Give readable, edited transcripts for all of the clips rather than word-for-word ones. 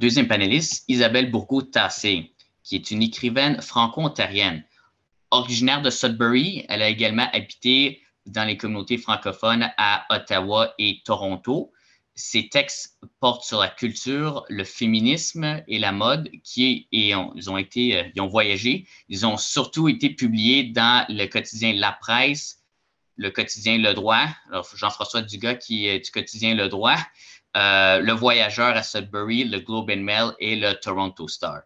deuxième panéliste, Isabelle Bourgault-Tassé, qui est une écrivaine franco-ontarienne. Originaire de Sudbury, elle a également habité dans les communautés francophones à Ottawa et Toronto. Ses textes portent sur la culture, le féminisme et la mode, ils ont voyagé. Ils ont surtout été publiés dans le quotidien La Presse, le quotidien Le Droit, alors Jean-François Dugas qui est du quotidien Le Droit, Le Voyageur à Sudbury, le Globe and Mail et le Toronto Star.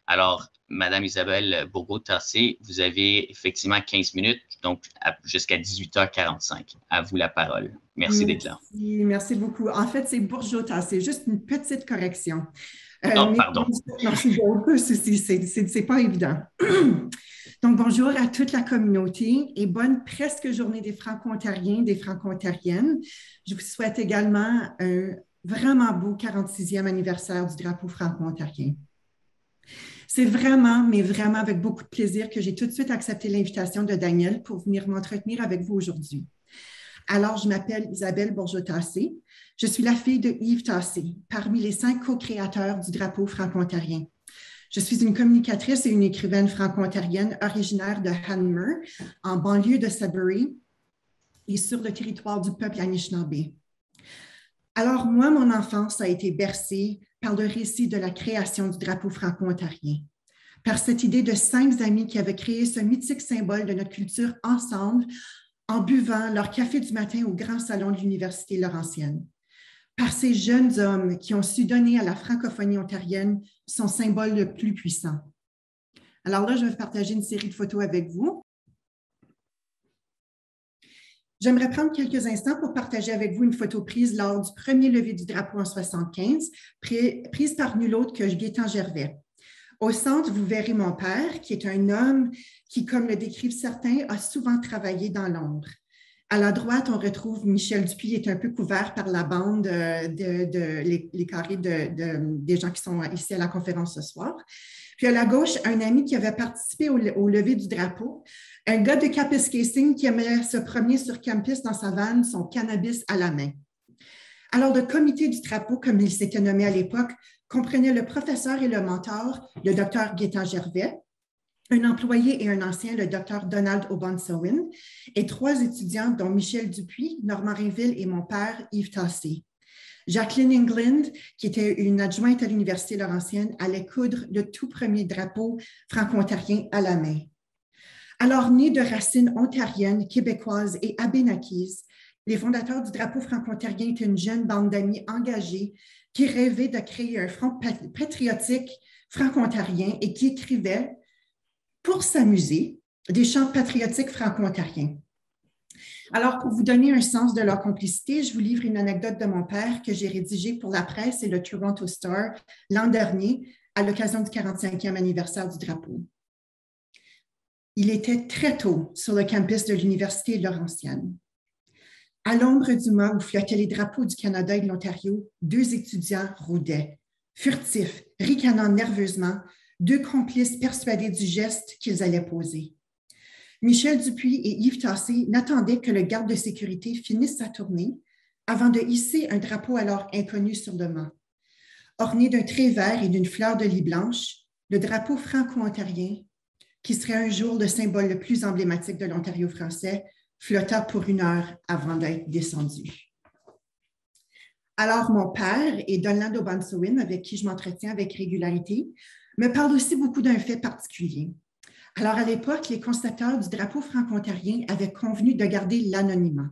Alors, Madame Isabelle Bourgault-Tassé, vous avez effectivement 15 minutes, donc jusqu'à 18h45. À vous la parole. Merci d'être là. Merci beaucoup. En fait, c'est Bourgault-Tassé, juste une petite correction. Oh, pardon. Non, c'est pas évident. Donc, bonjour à toute la communauté et bonne presque journée des Franco-Ontariens, des Franco-Ontariennes. Je vous souhaite également un vraiment beau 46e anniversaire du drapeau franco-ontarien. C'est vraiment, mais vraiment avec beaucoup de plaisir que j'ai tout de suite accepté l'invitation de Daniel pour venir m'entretenir avec vous aujourd'hui. Alors, je m'appelle Isabelle Bourgault-Tassé. Je suis la fille de Yves Tassé, parmi les 5 co-créateurs du drapeau franco-ontarien. Je suis une communicatrice et une écrivaine franco-ontarienne originaire de Hanmer, en banlieue de Sudbury et sur le territoire du peuple Anishinaabe. Alors, moi, mon enfance a été bercée par le récit de la création du drapeau franco-ontarien, par cette idée de 5 amis qui avaient créé ce mythique symbole de notre culture ensemble en buvant leur café du matin au grand salon de l'Université Laurentienne, par ces jeunes hommes qui ont su donner à la francophonie ontarienne son symbole le plus puissant. Alors là, je vais partager une série de photos avec vous. J'aimerais prendre quelques instants pour partager avec vous une photo prise lors du premier lever du drapeau en 1975, prise par nul autre que Gaétan Gervais. Au centre, vous verrez mon père, qui est un homme qui, comme le décrivent certains, a souvent travaillé dans l'ombre. À la droite, on retrouve Michel Dupuis, qui est un peu couvert par la bande les carrés des gens qui sont ici à la conférence ce soir. Puis à la gauche, un ami qui avait participé au lever du drapeau, un gars de Kapuskasing qui aimait se promener sur campus dans sa vanne, son cannabis à la main. Alors, le comité du drapeau, comme il s'était nommé à l'époque, comprenait le professeur et le mentor, le docteur Gaétan Gervais, un employé et un ancien, le docteur Donald Obonsawin, et 3 étudiants, dont Michel Dupuis, Normand Rainville et mon père, Yves Tassé. Jacqueline England, qui était une adjointe à l'Université Laurentienne, allait coudre le tout premier drapeau franco-ontarien à la main. Alors, nés de racines ontariennes, québécoises et abénaquises, les fondateurs du drapeau franco-ontarien étaient une jeune bande d'amis engagés qui rêvaient de créer un front patriotique franco-ontarien et qui écrivaient, pour s'amuser, des chants patriotiques franco-ontariens. Alors, pour vous donner un sens de leur complicité, je vous livre une anecdote de mon père que j'ai rédigée pour la presse et le Toronto Star l'an dernier à l'occasion du 45e anniversaire du drapeau. Il était très tôt sur le campus de l'Université Laurentienne. À l'ombre du mât où flottaient les drapeaux du Canada et de l'Ontario, 2 étudiants rôdaient, furtifs, ricanant nerveusement, 2 complices persuadés du geste qu'ils allaient poser. Michel Dupuis et Yves Tassé n'attendaient que le garde de sécurité finisse sa tournée avant de hisser un drapeau alors inconnu sur le mât. Orné d'un trait vert et d'une fleur de lis blanche, le drapeau franco-ontarien, qui serait un jour le symbole le plus emblématique de l'Ontario français, flotta pour 1 heure avant d'être descendu. Alors, mon père et Donald Obonsawin, avec qui je m'entretiens avec régularité, me parlent aussi beaucoup d'un fait particulier. Alors, à l'époque, les concepteurs du drapeau franco-ontarien avaient convenu de garder l'anonymat.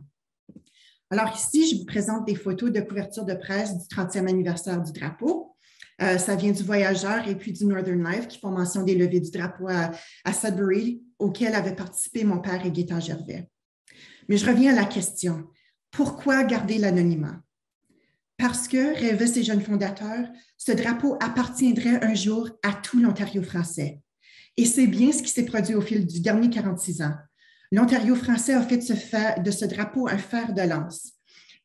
Alors ici, je vous présente des photos de couverture de presse du 30e anniversaire du drapeau. Ça vient du Voyageur et puis du Northern Life qui font mention des levées du drapeau à Sudbury, auxquelles avaient participé mon père et Gaétan Gervais. Mais je reviens à la question. Pourquoi garder l'anonymat? Parce que, rêvaient ces jeunes fondateurs, ce drapeau appartiendrait un jour à tout l'Ontario français. Et c'est bien ce qui s'est produit au fil du dernier 46 ans. L'Ontario français a fait de ce drapeau un fer de lance.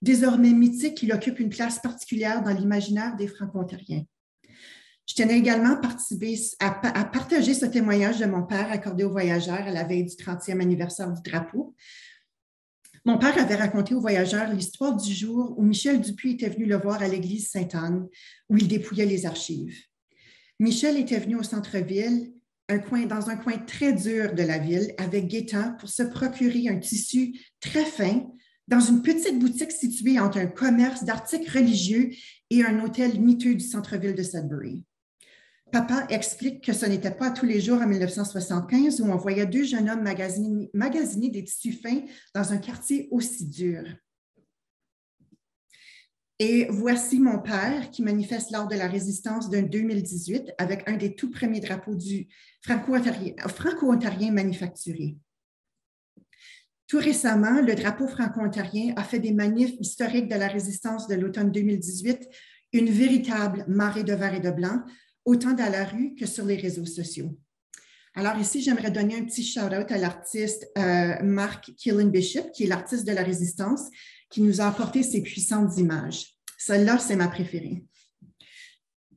Désormais mythique, il occupe une place particulière dans l'imaginaire des Franco-Ontariens. Je tenais également à partager ce témoignage de mon père accordé aux voyageurs à la veille du 30e anniversaire du drapeau. Mon père avait raconté aux voyageurs l'histoire du jour où Michel Dupuis était venu le voir à l'église Sainte-Anne, où il dépouillait les archives. Michel était venu au centre-ville, dans un coin très dur de la ville, avec Gaétan pour se procurer un tissu très fin dans une petite boutique située entre un commerce d'articles religieux et un hôtel miteux du centre-ville de Sudbury. Papa explique que ce n'était pas tous les jours en 1975 où on voyait deux jeunes hommes magasiner des tissus fins dans un quartier aussi dur. Et voici mon père qui manifeste lors de la résistance de 2018 avec un des tout premiers drapeaux du franco-ontarien manufacturé. Tout récemment, le drapeau franco-ontarien a fait des manifs historiques de la résistance de l'automne 2018 une véritable marée de vert et de blanc, autant dans la rue que sur les réseaux sociaux. Alors ici, j'aimerais donner un petit shout-out à l'artiste Mark Killen-Bishop, qui est l'artiste de la résistance, qui nous a apporté ces puissantes images. Celle-là, c'est ma préférée.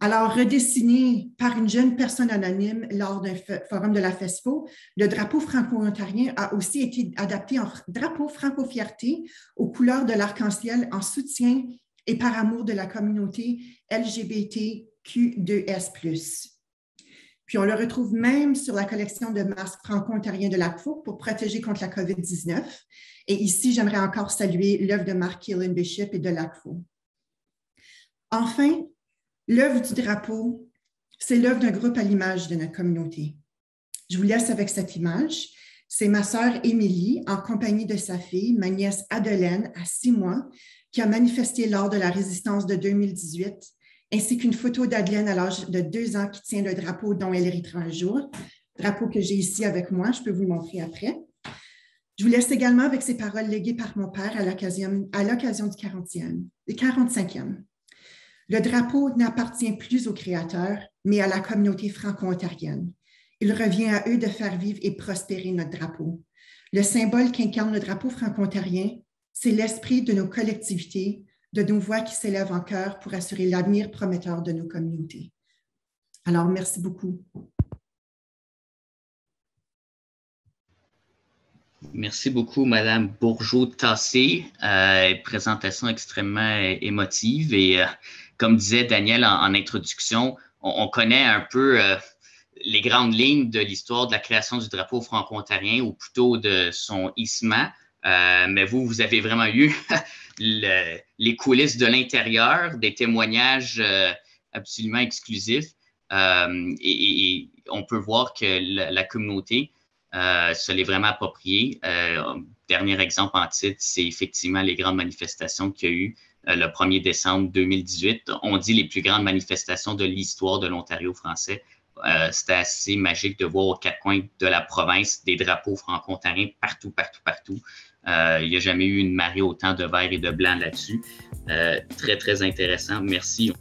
Alors, redessiné par une jeune personne anonyme lors d'un forum de la FESFO, le drapeau franco-ontarien a aussi été adapté en drapeau franco-fierté aux couleurs de l'arc-en-ciel en soutien et par amour de la communauté LGBTQ2S+. Puis, on le retrouve même sur la collection de masques franco-ontariens de l'ACFO pour protéger contre la COVID-19. Et ici, j'aimerais encore saluer l'œuvre de Mark Killen-Bishop et de l'ACFO. Enfin, l'œuvre du drapeau, c'est l'œuvre d'un groupe à l'image de notre communauté. Je vous laisse avec cette image. C'est ma sœur Émilie, en compagnie de sa fille, ma nièce Adelaine, à 6 mois, qui a manifesté lors de la résistance de 2018, ainsi qu'une photo d'Adelaine à l'âge de 2 ans qui tient le drapeau dont elle héritera un jour, drapeau que j'ai ici avec moi, je peux vous le montrer après. Je vous laisse également avec ces paroles léguées par mon père à l'occasion du 45e. Le drapeau n'appartient plus aux créateurs, mais à la communauté franco-ontarienne. Il revient à eux de faire vivre et prospérer notre drapeau. Le symbole qu'incarne le drapeau franco-ontarien, c'est l'esprit de nos collectivités, de nos voix qui s'élèvent en chœur pour assurer l'avenir prometteur de nos communautés. Alors, merci beaucoup. Merci beaucoup, Madame Bourgeault-Tassé. Présentation extrêmement émotive. Et comme disait Daniel en introduction, on connaît un peu les grandes lignes de l'histoire de la création du drapeau franco-ontarien, ou plutôt de son hissement. Mais vous avez vraiment eu les coulisses de l'intérieur, des témoignages absolument exclusifs. Et on peut voir que la communauté se l'est vraiment approprié. Dernier exemple en titre, c'est effectivement les grandes manifestations qu'il y a eu le 1er décembre 2018. On dit les plus grandes manifestations de l'histoire de l'Ontario français. C'était assez magique de voir aux 4 coins de la province des drapeaux franco-ontariens partout. Il n'y a jamais eu une marée autant de vert et de blanc là-dessus. Très, très intéressant. Merci.